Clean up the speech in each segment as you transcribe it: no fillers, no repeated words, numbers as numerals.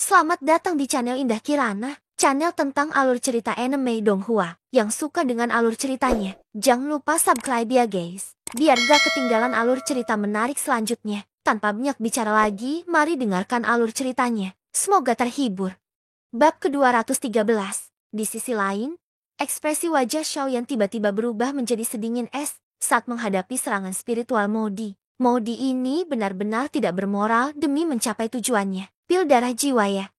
Selamat datang di channel Indah Kirana, channel tentang alur cerita anime Donghua. Yang suka dengan alur ceritanya, jangan lupa subscribe ya guys, biar gak ketinggalan alur cerita menarik selanjutnya. Tanpa banyak bicara lagi, mari dengarkan alur ceritanya. Semoga terhibur. Bab ke-213. Di sisi lain, ekspresi wajah Xiaoyan tiba-tiba berubah menjadi sedingin es saat menghadapi serangan spiritual Modi. Modi ini benar-benar tidak bermoral demi mencapai tujuannya. Pil darah jiwa ya.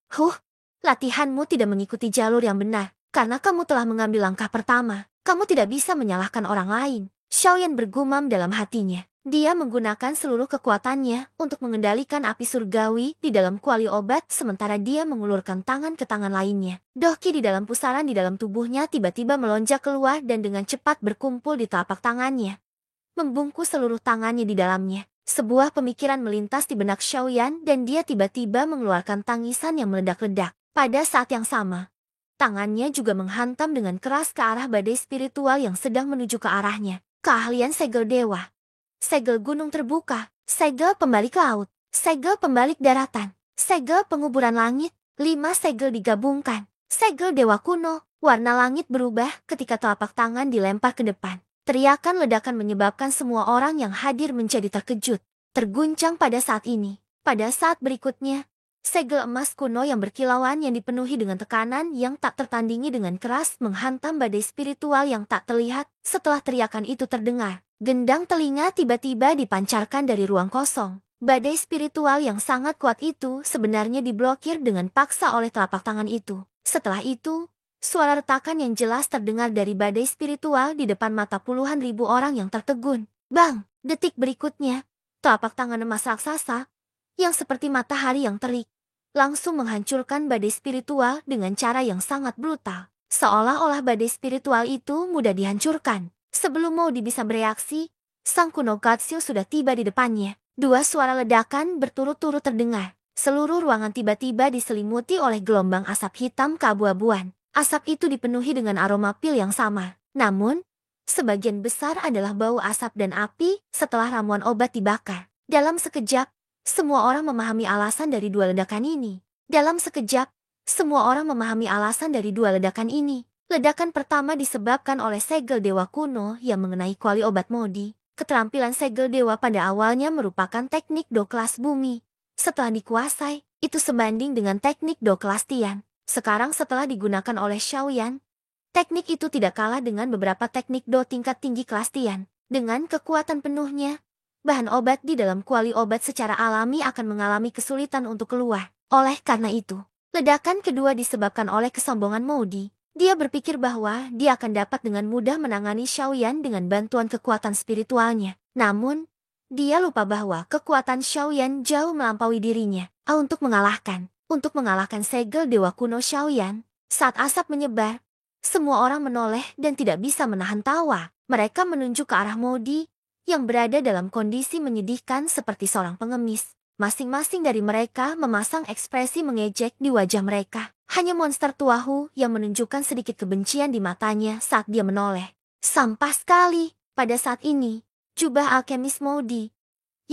Latihanmu tidak mengikuti jalur yang benar. Karena kamu telah mengambil langkah pertama, kamu tidak bisa menyalahkan orang lain. Xiaoyan bergumam dalam hatinya. Dia menggunakan seluruh kekuatannya untuk mengendalikan api surgawi di dalam kuali obat sementara dia mengulurkan tangan ke tangan lainnya. Dohki di dalam pusaran di dalam tubuhnya tiba-tiba melonjak keluar dan dengan cepat berkumpul di telapak tangannya, membungkus seluruh tangannya di dalamnya. Sebuah pemikiran melintas di benak Xiaoyan dan dia tiba-tiba mengeluarkan tangisan yang meledak-ledak. Pada saat yang sama, tangannya juga menghantam dengan keras ke arah badai spiritual yang sedang menuju ke arahnya. Keahlian segel dewa. Segel gunung terbuka, segel pembalik laut, segel pembalik daratan, segel penguburan langit, 5 segel digabungkan. Segel dewa kuno, warna langit berubah ketika telapak tangan dilempar ke depan. Teriakan ledakan menyebabkan semua orang yang hadir menjadi terkejut, terguncang pada saat ini. Pada saat berikutnya, segel emas kuno yang berkilauan yang dipenuhi dengan tekanan yang tak tertandingi dengan keras menghantam badai spiritual yang tak terlihat. Setelah teriakan itu terdengar, gendang telinga tiba-tiba dipancarkan dari ruang kosong. Badai spiritual yang sangat kuat itu sebenarnya diblokir dengan paksa oleh telapak tangan itu. Setelah itu, suara retakan yang jelas terdengar dari badai spiritual di depan mata puluhan ribu orang yang tertegun. Bang! Detik berikutnya, telapak tangan emas raksasa, yang seperti matahari yang terik, langsung menghancurkan badai spiritual dengan cara yang sangat brutal. Seolah-olah badai spiritual itu mudah dihancurkan. Sebelum Modi bisa bereaksi, sang kuno Katsio sudah tiba di depannya. 2 suara ledakan berturut-turut terdengar. Seluruh ruangan tiba-tiba diselimuti oleh gelombang asap hitam keabu-abuan. Asap itu dipenuhi dengan aroma pil yang sama. Namun, sebagian besar adalah bau asap dan api setelah ramuan obat dibakar. Dalam sekejap, semua orang memahami alasan dari 2 ledakan ini. Ledakan pertama disebabkan oleh segel dewa kuno yang mengenai kuali obat Modi. Keterampilan segel dewa pada awalnya merupakan teknik do kelas bumi. Setelah dikuasai, itu sebanding dengan teknik do kelas Tian. Sekarang setelah digunakan oleh Xiaoyan, teknik itu tidak kalah dengan beberapa teknik do tingkat tinggi kelas Tian. Dengan kekuatan penuhnya, bahan obat di dalam kuali obat secara alami akan mengalami kesulitan untuk keluar. Oleh karena itu, ledakan kedua disebabkan oleh kesombongan Modi. Dia berpikir bahwa dia akan dapat dengan mudah menangani Xiaoyan dengan bantuan kekuatan spiritualnya. Namun, dia lupa bahwa kekuatan Xiaoyan jauh melampaui dirinya. Untuk mengalahkan segel dewa kuno Xiaoyan, saat asap menyebar, semua orang menoleh dan tidak bisa menahan tawa. Mereka menunjuk ke arah Modi, yang berada dalam kondisi menyedihkan seperti seorang pengemis. Masing-masing dari mereka memasang ekspresi mengejek di wajah mereka. Hanya monster Tuahu yang menunjukkan sedikit kebencian di matanya saat dia menoleh. Sampah sekali. Pada saat ini, jubah alkemis Modi,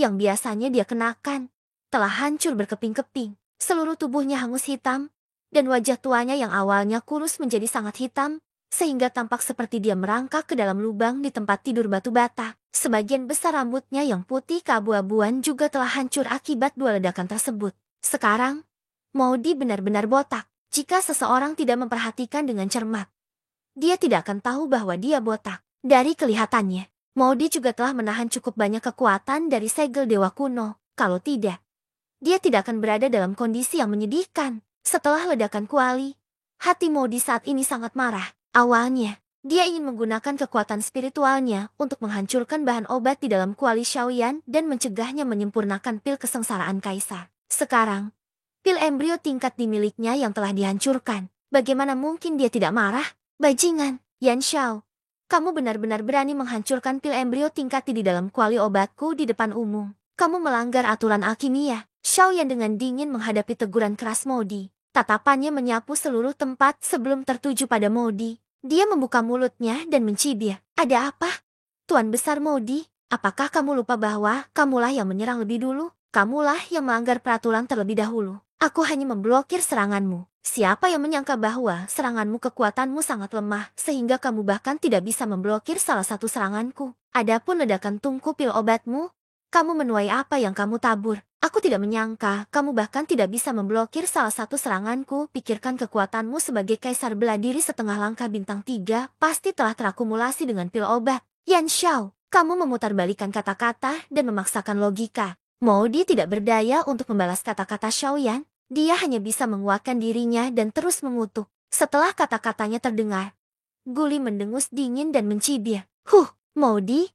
yang biasanya dia kenakan, telah hancur berkeping-keping. Seluruh tubuhnya hangus hitam, dan wajah tuanya yang awalnya kurus menjadi sangat hitam, sehingga tampak seperti dia merangkak ke dalam lubang di tempat tidur batu bata. Sebagian besar rambutnya yang putih keabu-abuan juga telah hancur akibat 2 ledakan tersebut. Sekarang, Modi benar-benar botak. Jika seseorang tidak memperhatikan dengan cermat, dia tidak akan tahu bahwa dia botak. Dari kelihatannya, Modi juga telah menahan cukup banyak kekuatan dari segel dewa kuno. Kalau tidak, dia tidak akan berada dalam kondisi yang menyedihkan. Setelah ledakan kuali, hati Modi saat ini sangat marah. Awalnya, dia ingin menggunakan kekuatan spiritualnya untuk menghancurkan bahan obat di dalam kuali Xiaoyan dan mencegahnya menyempurnakan pil kesengsaraan kaisar. Sekarang, pil embrio tingkat dimilikinya yang telah dihancurkan. Bagaimana mungkin dia tidak marah? Bajingan, Yan Xiao. Kamu benar-benar berani menghancurkan pil embrio tingkat di dalam kuali obatku di depan umum. Kamu melanggar aturan alkimia. Xiaoyan dengan dingin menghadapi teguran keras Modi. Tatapannya menyapu seluruh tempat sebelum tertuju pada Modi. Dia membuka mulutnya dan mencibir. Ada apa? Tuan Besar Modi, apakah kamu lupa bahwa kamulah yang menyerang lebih dulu? Kamulah yang melanggar peraturan terlebih dahulu. Aku hanya memblokir seranganmu. Siapa yang menyangka bahwa seranganmu kekuatanmu sangat lemah sehingga kamu bahkan tidak bisa memblokir salah satu seranganku. Adapun ledakan tungku pil obatmu, kamu menuai apa yang kamu tabur. Aku tidak menyangka kamu bahkan tidak bisa memblokir salah satu seranganku. Pikirkan kekuatanmu sebagai kaisar bela diri setengah langkah bintang 3 pasti telah terakumulasi dengan pil obat. Yan Xiao, kamu memutarbalikkan kata-kata dan memaksakan logika. Maudi tidak berdaya untuk membalas kata-kata Xiao Yan. Dia hanya bisa menguatkan dirinya dan terus mengutuk. Setelah kata-katanya terdengar, Guli mendengus dingin dan mencibir. Maudi,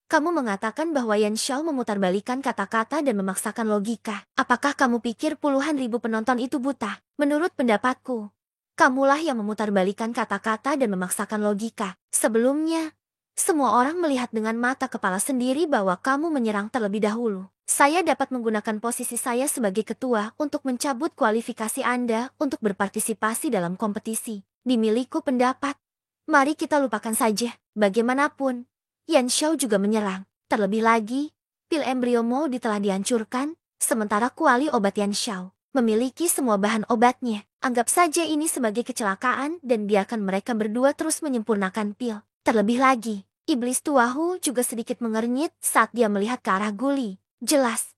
kamu mengatakan bahwa Yan Xiao memutarbalikkan kata-kata dan memaksakan logika. Apakah kamu pikir puluhan ribu penonton itu buta? Menurut pendapatku, kamulah yang memutarbalikkan kata-kata dan memaksakan logika. Sebelumnya, semua orang melihat dengan mata kepala sendiri bahwa kamu menyerang terlebih dahulu. Saya dapat menggunakan posisi saya sebagai ketua untuk mencabut kualifikasi Anda untuk berpartisipasi dalam kompetisi. Dimiliku pendapat. Mari kita lupakan saja. Bagaimanapun, Yan Xiao juga menyerang. Terlebih lagi, pil embrio Maudi telah dihancurkan, sementara kuali obat Yan Xiao memiliki semua bahan obatnya. Anggap saja ini sebagai kecelakaan dan biarkan mereka berdua terus menyempurnakan pil. Terlebih lagi, iblis Tuahu juga sedikit mengernyit saat dia melihat ke arah Guli. Jelas,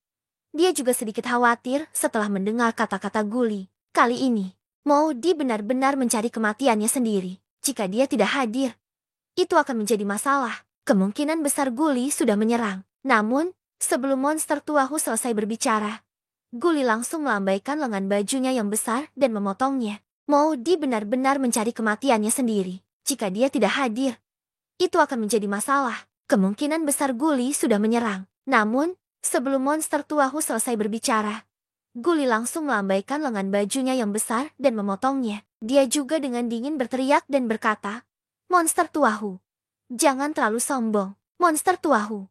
dia juga sedikit khawatir setelah mendengar kata-kata Guli. Kali ini, Maudi benar-benar mencari kematiannya sendiri. Jika dia tidak hadir, itu akan menjadi masalah. Kemungkinan besar Guli sudah menyerang. Namun, sebelum monster Tuahu selesai berbicara, Guli langsung melambaikan lengan bajunya yang besar dan memotongnya. Maudi benar-benar mencari kematiannya sendiri. Jika dia tidak hadir, itu akan menjadi masalah. Kemungkinan besar Guli sudah menyerang. Namun, sebelum monster Tuahu selesai berbicara, Guli langsung melambaikan lengan bajunya yang besar dan memotongnya. Dia juga dengan dingin berteriak dan berkata, "Monster Tuahu, jangan terlalu sombong. Monster Tuahu,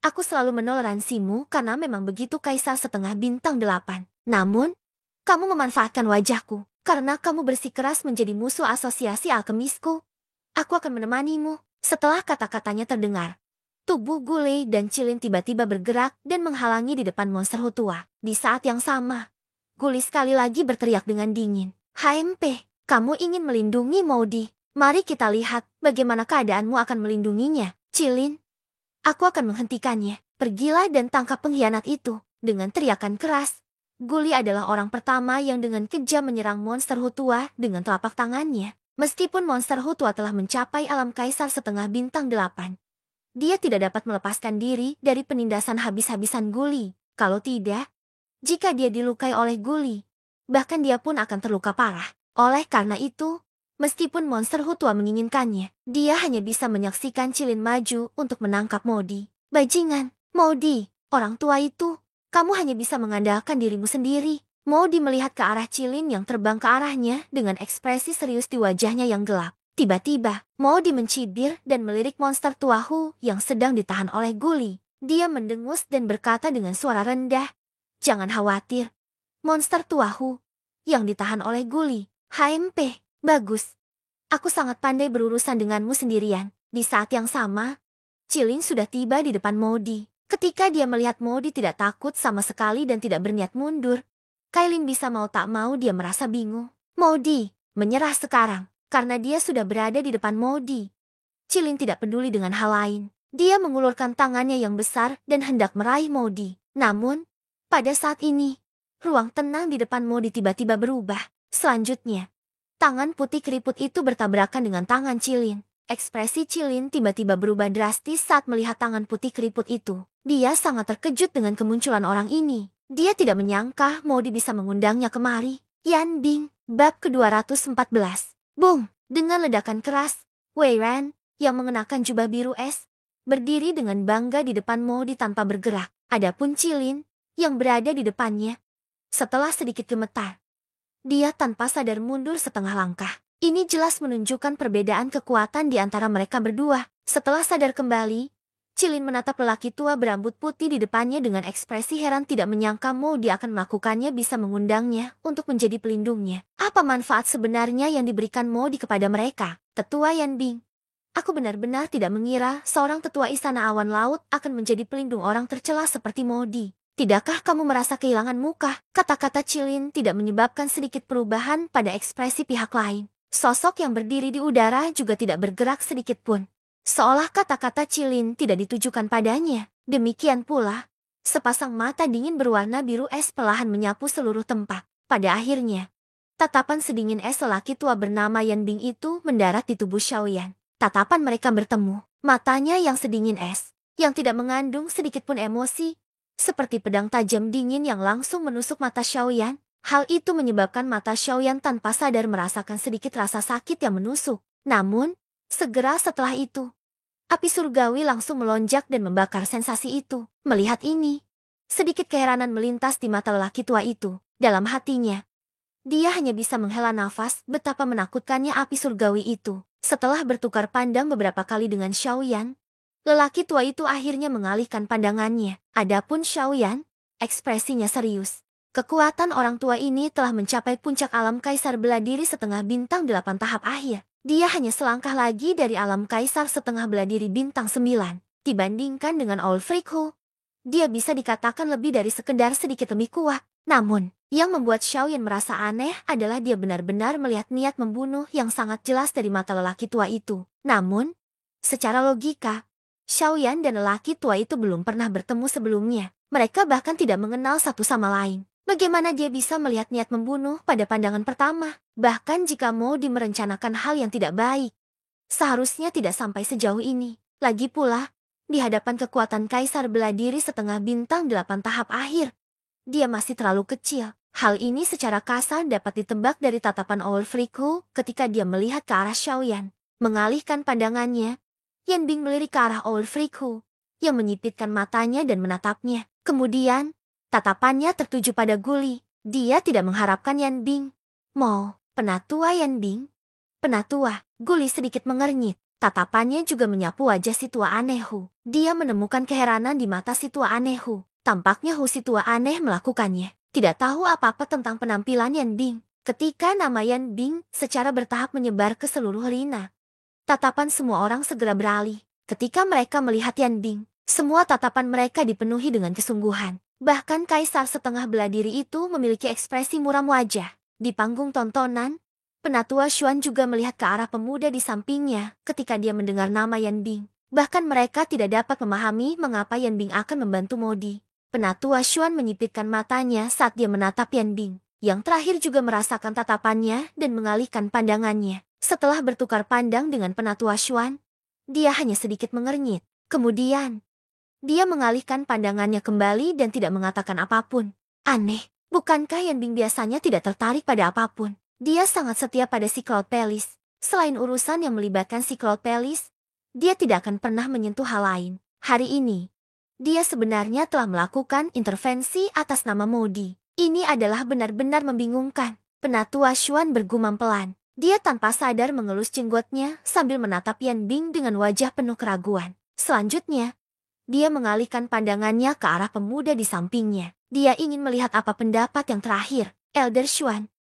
aku selalu menoleransimu karena memang begitu kaisar setengah bintang 8. Namun, kamu memanfaatkan wajahku. Karena kamu bersikeras menjadi musuh asosiasi alkemisku, aku akan menemanimu." Setelah kata-katanya terdengar, tubuh Guli dan Cilin tiba-tiba bergerak dan menghalangi di depan monster Hutua. Di saat yang sama, Guli sekali lagi berteriak dengan dingin. "HMP, kamu ingin melindungi Maudi? Mari kita lihat bagaimana keadaanmu akan melindunginya. Cilin, aku akan menghentikannya. Pergilah dan tangkap pengkhianat itu." Dengan teriakan keras, Guli adalah orang pertama yang dengan kejam menyerang monster Hutua dengan telapak tangannya. Meskipun monster Hutua telah mencapai alam kaisar setengah bintang 8, dia tidak dapat melepaskan diri dari penindasan habis-habisan Guli. Kalau tidak, jika dia dilukai oleh Guli, bahkan dia pun akan terluka parah. Oleh karena itu, meskipun monster Hutua menginginkannya, dia hanya bisa menyaksikan Cilin maju untuk menangkap Maudi. "Bajingan, Maudi, orang tua itu, kamu hanya bisa mengandalkan dirimu sendiri." Maudi melihat ke arah Cilin yang terbang ke arahnya dengan ekspresi serius di wajahnya yang gelap. Tiba-tiba, Maudi mencibir dan melirik monster Tuahu yang sedang ditahan oleh Guli. Dia mendengus dan berkata dengan suara rendah, "Jangan khawatir, monster Tuahu yang ditahan oleh Guli. HMP, bagus. Aku sangat pandai berurusan denganmu sendirian." Di saat yang sama, Cilin sudah tiba di depan Maudi. Ketika dia melihat Maudi tidak takut sama sekali dan tidak berniat mundur, Kailin bisa mau tak mau dia merasa bingung. Maudi menyerah sekarang karena dia sudah berada di depan Maudi. Cilin tidak peduli dengan hal lain. Dia mengulurkan tangannya yang besar dan hendak meraih Maudi. Namun, pada saat ini, ruang tenang di depan Maudi tiba-tiba berubah. Selanjutnya, tangan putih keriput itu bertabrakan dengan tangan Cilin. Ekspresi Cilin tiba-tiba berubah drastis saat melihat tangan putih keriput itu. Dia sangat terkejut dengan kemunculan orang ini. Dia tidak menyangka Maudi bisa mengundangnya kemari. Yan Bing, bab ke-214. Boom! Dengan ledakan keras, Wei Ran, yang mengenakan jubah biru es, berdiri dengan bangga di depan Maudi tanpa bergerak. Adapun Cilin, yang berada di depannya, setelah sedikit gemetar, dia tanpa sadar mundur setengah langkah. Ini jelas menunjukkan perbedaan kekuatan di antara mereka berdua. Setelah sadar kembali, Cilin menatap lelaki tua berambut putih di depannya dengan ekspresi heran, tidak menyangka Maudi akan melakukannya, bisa mengundangnya untuk menjadi pelindungnya. Apa manfaat sebenarnya yang diberikan Maudi kepada mereka? Tetua Yan Bing, aku benar-benar tidak mengira seorang tetua Istana Awan Laut akan menjadi pelindung orang tercela seperti Maudi. Tidakkah kamu merasa kehilangan muka? Kata-kata Cilin tidak menyebabkan sedikit perubahan pada ekspresi pihak lain. Sosok yang berdiri di udara juga tidak bergerak sedikit pun. Seolah kata-kata Cilin tidak ditujukan padanya. Demikian pula, sepasang mata dingin berwarna biru es perlahan menyapu seluruh tempat. Pada akhirnya, tatapan sedingin es lelaki tua bernama Yan Bing itu mendarat di tubuh Xiaoyan. Tatapan mereka bertemu, matanya yang sedingin es, yang tidak mengandung sedikit pun emosi, seperti pedang tajam dingin yang langsung menusuk mata Xiaoyan. Hal itu menyebabkan mata Xiaoyan tanpa sadar merasakan sedikit rasa sakit yang menusuk. Namun, segera setelah itu, api surgawi langsung melonjak dan membakar sensasi itu. Melihat ini, sedikit keheranan melintas di mata lelaki tua itu. Dalam hatinya, dia hanya bisa menghela nafas betapa menakutkannya api surgawi itu. Setelah bertukar pandang beberapa kali dengan Xiaoyan, lelaki tua itu akhirnya mengalihkan pandangannya. Adapun Xiaoyan, ekspresinya serius. Kekuatan orang tua ini telah mencapai puncak alam kaisar bela diri setengah bintang 8 tahap akhir. Dia hanya selangkah lagi dari alam kaisar setengah bela diri bintang 9. Dibandingkan dengan Old Freak Hu, dia bisa dikatakan lebih dari sekedar sedikit lebih kuat. Namun, yang membuat Xiaoyan merasa aneh adalah dia benar-benar melihat niat membunuh yang sangat jelas dari mata lelaki tua itu. Namun, secara logika, Xiaoyan dan lelaki tua itu belum pernah bertemu sebelumnya. Mereka bahkan tidak mengenal satu sama lain. Bagaimana dia bisa melihat niat membunuh pada pandangan pertama? Bahkan jika Modi merencanakan hal yang tidak baik, seharusnya tidak sampai sejauh ini. Lagi pula, di hadapan kekuatan kaisar bela diri setengah bintang 8 tahap akhir, dia masih terlalu kecil. Hal ini secara kasar dapat ditebak dari tatapan Old Freak Hu ketika dia melihat ke arah Xiaoyan. Mengalihkan pandangannya, Yan Bing melirik ke arah Old Freak Hu, yang menyipitkan matanya dan menatapnya. Kemudian, tatapannya tertuju pada Guli. Dia tidak mengharapkan Yan Bing. Mau, penatua Yan Bing? Penatua, Guli sedikit mengernyit. Tatapannya juga menyapu wajah si tua aneh Hu. Dia menemukan keheranan di mata si tua aneh Hu. Tampaknya Hu si tua aneh melakukannya. Tidak tahu apa-apa tentang penampilan Yan Bing. Ketika nama Yan Bing secara bertahap menyebar ke seluruh arena, tatapan semua orang segera beralih. Ketika mereka melihat Yan Bing, semua tatapan mereka dipenuhi dengan kesungguhan. Bahkan kaisar setengah bela diri itu memiliki ekspresi muram wajah. Di panggung tontonan, penatua Xuan juga melihat ke arah pemuda di sampingnya ketika dia mendengar nama Yan Bing. Bahkan mereka tidak dapat memahami mengapa Yan Bing akan membantu Modi. Penatua Xuan menyipitkan matanya saat dia menatap Yan Bing. Yang terakhir juga merasakan tatapannya dan mengalihkan pandangannya. Setelah bertukar pandang dengan penatua Xuan, dia hanya sedikit mengernyit. Kemudian, dia mengalihkan pandangannya kembali dan tidak mengatakan apapun. Aneh, bukankah Yan Bing biasanya tidak tertarik pada apapun? Dia sangat setia pada si Cloud Palace. Selain urusan yang melibatkan si Cloud Palace, dia tidak akan pernah menyentuh hal lain. Hari ini, dia sebenarnya telah melakukan intervensi atas nama Modi. Ini adalah benar-benar membingungkan. Penatua Xuan bergumam pelan. Dia tanpa sadar mengelus jenggotnya sambil menatap Yan Bing dengan wajah penuh keraguan. Selanjutnya, dia mengalihkan pandangannya ke arah pemuda di sampingnya. Dia ingin melihat apa pendapat yang terakhir. Elder Xuan,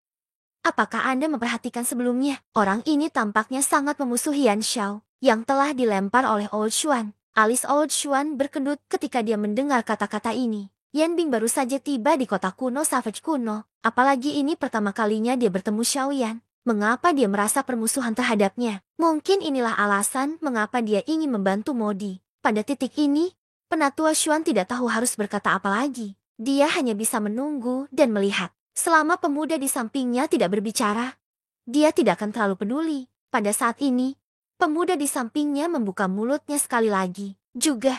apakah Anda memperhatikan sebelumnya? Orang ini tampaknya sangat memusuhi Yan Xiao, yang telah dilempar oleh Old Xuan. Alis Old Xuan berkedut ketika dia mendengar kata-kata ini. Yan Bing baru saja tiba di kota kuno Savage kuno. Apalagi ini pertama kalinya dia bertemu Xiaoyan. Mengapa dia merasa permusuhan terhadapnya? Mungkin inilah alasan mengapa dia ingin membantu Modi. Pada titik ini, penatua Xuan tidak tahu harus berkata apa lagi. Dia hanya bisa menunggu dan melihat. Selama pemuda di sampingnya tidak berbicara, dia tidak akan terlalu peduli. Pada saat ini, pemuda di sampingnya membuka mulutnya sekali lagi. Juga,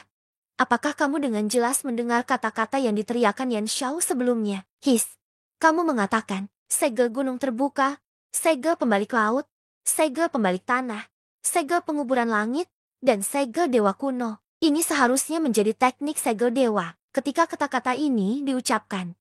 apakah kamu dengan jelas mendengar kata-kata yang diteriakan Yan Xiao sebelumnya? Kamu mengatakan, segel gunung terbuka, segel pembalik laut, segel pembalik tanah, segel penguburan langit, dan segel dewa kuno. Ini seharusnya menjadi teknik segel dewa. Ketika kata-kata ini diucapkan,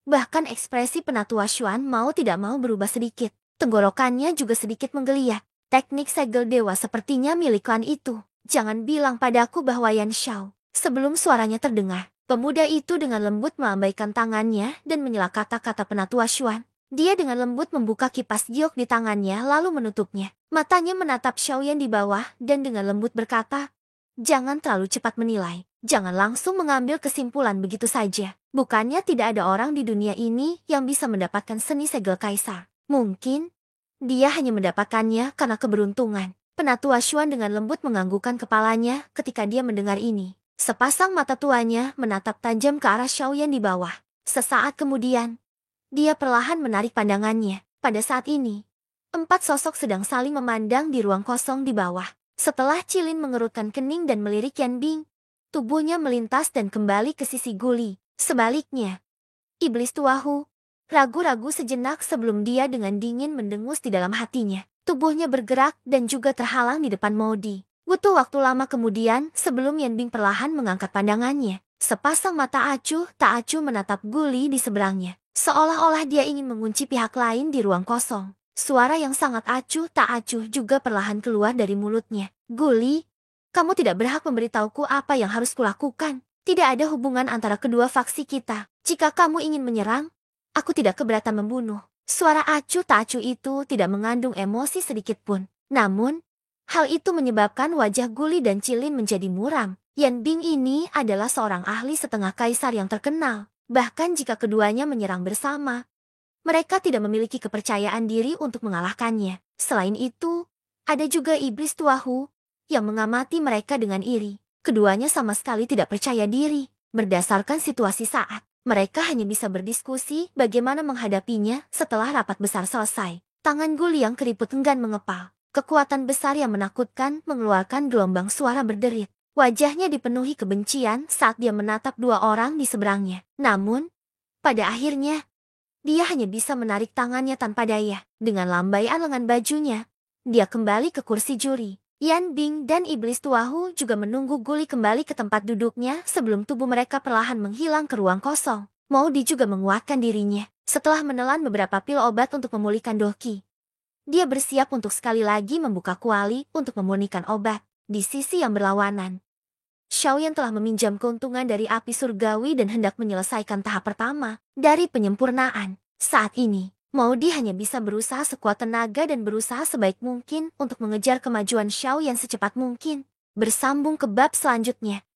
bahkan ekspresi penatua Xuan mau tidak mau berubah sedikit. Tenggorokannya juga sedikit menggeliat. Teknik segel dewa sepertinya milik klan itu. Jangan bilang padaku bahwa Yan Xiao. Sebelum suaranya terdengar, pemuda itu dengan lembut melambaikan tangannya dan menyela kata-kata penatua Xuan. Dia dengan lembut membuka kipas giok di tangannya lalu menutupnya. Matanya menatap Xiaoyan di bawah dan dengan lembut berkata, jangan terlalu cepat menilai. Jangan langsung mengambil kesimpulan begitu saja. Bukannya tidak ada orang di dunia ini yang bisa mendapatkan seni segel kaisar. Mungkin dia hanya mendapatkannya karena keberuntungan. Penatua Xuan dengan lembut menganggukkan kepalanya ketika dia mendengar ini. Sepasang mata tuanya menatap tajam ke arah Xiaoyan di bawah. Sesaat kemudian, dia perlahan menarik pandangannya. Pada saat ini, 4 sosok sedang saling memandang di ruang kosong di bawah. Setelah Cilin mengerutkan kening dan melirik Yan Bing, tubuhnya melintas dan kembali ke sisi Guli. Sebaliknya, iblis tuahu ragu-ragu sejenak sebelum dia dengan dingin mendengus di dalam hatinya. Tubuhnya bergerak dan juga terhalang di depan Maudi. Butuh waktu lama kemudian sebelum Yan Bing perlahan mengangkat pandangannya. Sepasang mata acuh tak acuh menatap Guli di seberangnya. Seolah-olah dia ingin mengunci pihak lain di ruang kosong. Suara yang sangat acuh tak acuh juga perlahan keluar dari mulutnya. Guli, kamu tidak berhak memberitahuku apa yang harus kulakukan. Tidak ada hubungan antara kedua faksi kita. Jika kamu ingin menyerang, aku tidak keberatan membunuh. Suara acuh tak acuh itu tidak mengandung emosi sedikit pun. Namun, hal itu menyebabkan wajah Guli dan Cilin menjadi muram. Yan Bing ini adalah seorang ahli setengah kaisar yang terkenal. Bahkan jika keduanya menyerang bersama, mereka tidak memiliki kepercayaan diri untuk mengalahkannya. Selain itu, ada juga iblis tuahu yang mengamati mereka dengan iri. Keduanya sama sekali tidak percaya diri. Berdasarkan situasi saat, mereka hanya bisa berdiskusi bagaimana menghadapinya setelah rapat besar selesai. Tangan Guli yang keriput enggan mengepal. Kekuatan besar yang menakutkan mengeluarkan gelombang suara berderit. Wajahnya dipenuhi kebencian saat dia menatap 2 orang di seberangnya. Namun, pada akhirnya, dia hanya bisa menarik tangannya tanpa daya. Dengan lambaian lengan bajunya, dia kembali ke kursi juri. Yan Bing dan iblis tuahu juga menunggu Guli kembali ke tempat duduknya sebelum tubuh mereka perlahan menghilang ke ruang kosong. Maudi juga menguatkan dirinya. Setelah menelan beberapa pil obat untuk memulihkan Doki, dia bersiap untuk sekali lagi membuka kuali untuk memurnikan obat. Di sisi yang berlawanan, Xiaoyan telah meminjam keuntungan dari api surgawi dan hendak menyelesaikan tahap pertama dari penyempurnaan. Saat ini, Maudi hanya bisa berusaha sekuat tenaga dan berusaha sebaik mungkin untuk mengejar kemajuan Xiaoyan secepat mungkin. Bersambung ke bab selanjutnya.